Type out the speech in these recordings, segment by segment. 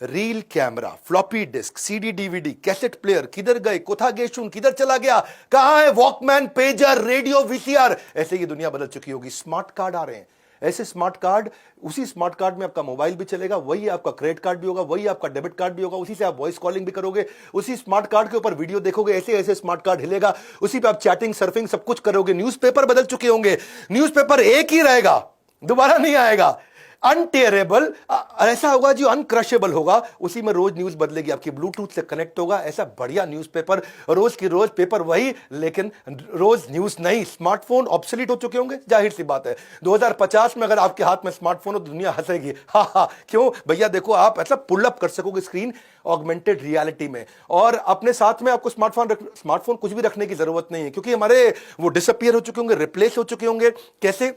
Reel camera, floppy disk, CD DVD, cassette player, किधर गए, कोथा गेशुन किधर चला गया, कहां है वॉकमैन, पेजर, रेडियो, वीसीआर। ऐसे ही दुनिया बदल चुकी होगी। स्मार्ट कार्ड आ रहे हैं, ऐसे स्मार्ट कार्ड, उसी स्मार्ट कार्ड में आपका मोबाइल भी चलेगा, वही आपका क्रेडिट कार्ड भी होगा, वही आपका डेबिट कार्ड भी होगा, उसी से आप वॉइस कॉलिंग भी करोगे, उसी स्मार्ट कार्ड के ऊपर वीडियो देखोगे, ऐसे ऐसे स्मार्ट कार्ड हिलेगा, उसी पे आप चैटिंग, सर्फिंग सब कुछ करोगे। न्यूज़पेपर बदल चुके होंगे, न्यूज़पेपर एक ही रहेगा, दोबारा नहीं आएगा। अनटेरेबल ऐसा होगा जो अनक्रशेबल होगा, उसी में रोज न्यूज बदलेगी, आपकी ब्लूटूथ से कनेक्ट होगा। ऐसा बढ़िया न्यूज़पेपर, रोज की रोज पेपर वही, लेकिन रोज न्यूज नहीं। स्मार्टफोन ऑब्सोलीट हो चुके होंगे, जाहिर सी बात है। 2050 में अगर आपके हाथ में स्मार्टफोन हो तो दुनिया हंसेगी, हा क्यों भैया, देखो आप ऐसा पुल अप कर सकोगे स्क्रीन ऑगमेंटेड रियलिटी में, और अपने साथ में आपको स्मार्टफोन कुछ भी रखने की जरूरत नहीं है, क्योंकि हमारे वो डिसअपियर हो चुके होंगे, रिप्लेस हो चुके होंगे। कैसे?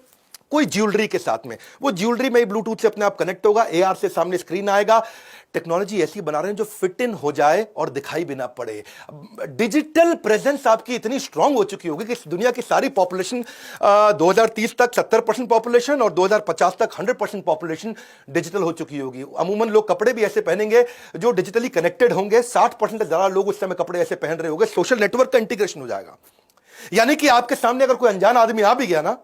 कोई ज्वेलरी के साथ में, वो ज्वेलरी में ही ब्लूटूथ से अपने आप कनेक्ट होगा, एआर से सामने स्क्रीन आएगा। टेक्नोलॉजी ऐसी बना रहे हैं जो फिट इन हो जाए और दिखाई भी ना पड़े। डिजिटल प्रेजेंस आपकी इतनी स्ट्रांग हो चुकी होगी कि दुनिया की सारी पॉपुलेशन 2030 तक 70% पॉपुलेशन और 2050 तक 100% पॉपुलेशन डिजिटल हो चुकी होगी। अमूमन लोग कपड़े भी ऐसे पहनेंगे जो डिजिटली कनेक्टेड होंगे। 60% से ज्यादा लोग उस समय कपड़े ऐसे पहन रहे होंगे। सोशल नेटवर्क का इंटीग्रेशन हो जाएगा, यानी कि आपके सामने अगर कोई अनजान आदमी आ भी गया ना,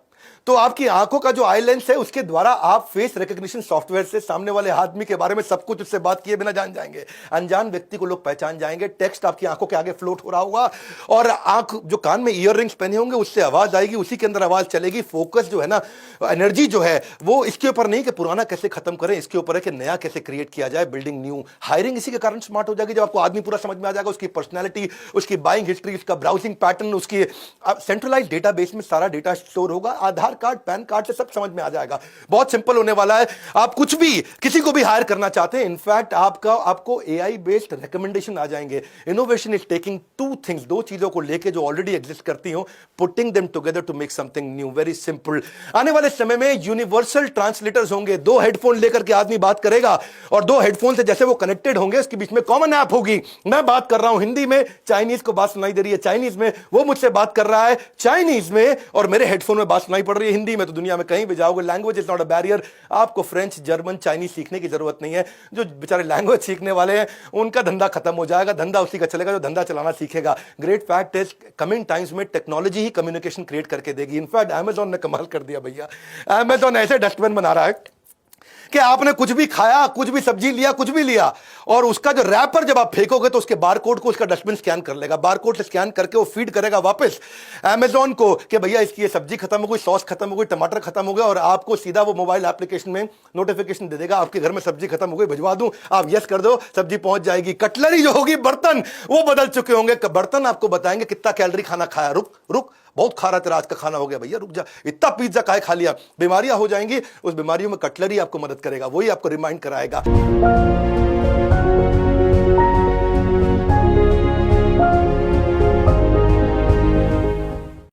तो आपकी आंखों का जो आई लेंस है उसके द्वारा आप फेस रिकॉग्निशन सॉफ्टवेयर से सामने वाले आदमी के बारे में सब कुछ उससे बात किए बिना जान जाएंगे। अनजान व्यक्ति को लोग पहचान जाएंगे। टेक्स्ट आपकी आंखों के आगे फ्लोट हो रहा होगा, और आंख जो कान में ईयर रिंग्स पहने होंगे उससे आवाज आएगी, उसी के अंदर आवाज चलेगी। फोकस जो है ना, एनर्जी जो है, वो इसके ऊपर नहीं कि पुराना कैसे खत्म करें, इसके ऊपर है कि नया कैसे क्रिएट किया जाए, बिल्डिंग न्यू। हायरिंग इसी के कारण स्मार्ट हो जाएगी जब आपको आदमी पूरा समझ में आ जाएगा, उसकी पर्सनैलिटी, उसकी बाइंग हिस्ट्री, उसका ब्राउजिंग पैटर्न, उसकी सेंट्रलाइज डेटाबेस में सारा डेटा स्टोर होगा। आधार कार्ड, पैन कार्ड से सब समझ में आ जाएगा। बहुत सिंपल होने वाला है। आप कुछ भी किसी को भी हायर करना चाहते हैं, इनफैक्ट आपको एआई बेस्ड रिकमेंडेशन आ जाएंगे। Innovation is taking two things, दो चीजों को लेके जो ऑलरेडी एग्जिस्ट करती हो, putting them together to make something new. Very simple. आने वाले समय में यूनिवर्सल ट्रांसलेटर्स होंगे। दो हेडफोन लेकर के आदमी बात करेगा, और दो हेडफोन से जैसे वो कनेक्टेड होंगे, उसके बीच में कॉमन ऐप होगी। मैं बात कर रहा हूं हिंदी में, चाइनीज को बात सुनाई दे रही है चाइनीज में, वो मुझसे बात कर रहा है चाइनीज में, और मेरे हेडफोन में बात सुनाई पड़ रही है हिंदी में। तो दुनिया में कहीं भी जाओगे, language is not a barrier. आपको फ्रेंच, जर्मन, चाइनीज सीखने की जरूरत नहीं है। जो बेचारे लैंग्वेज सीखने वाले हैं उनका धंधा खत्म हो जाएगा। धंधा उसी का चलेगा जो धंधा चलाना सीखेगा। Great fact is, coming times में टेक्नोलॉजी ही कम्युनिकेशन क्रिएट करके देगी। इनफैक्ट अमेजॉन ने कमाल कर दिया भैया। अमेजॉन ऐसे डस्टबिन बना रहा है कि आपने कुछ भी खाया, कुछ भी सब्जी लिया, कुछ भी लिया, और उसका जो रैपर जब आप फेंकोगे तो उसके बारकोड को उसका डस्टबिन स्कैन कर लेगा। बारकोड से स्कैन करके वो फीड करेगा वापस अमेजॉन को कि भैया इसकी ये सब्जी खत्म हो गई, सॉस खत्म हो गई, टमाटर खत्म हो गया, और आपको सीधा वो मोबाइल एप्लीकेशन में नोटिफिकेशन दे देगा, आपके घर में सब्जी खत्म हो गई, भिजवा दूं, आप यस कर दो, सब्जी पहुंच जाएगी। कटलरी जो होगी, बर्तन, वो बदल चुके होंगे। बर्तन आपको बताएंगे कितना कैलोरी खाना खाया। रुक, बहुत खा रहा तेरा आज का खाना हो गया भैया, रुक जा, इतना पिज्जा काहे खा लिया। बीमारियां हो जाएंगी, उस बीमारियों में कटलरी आपको मदद करेगा, वही आपको रिमाइंड कराएगा।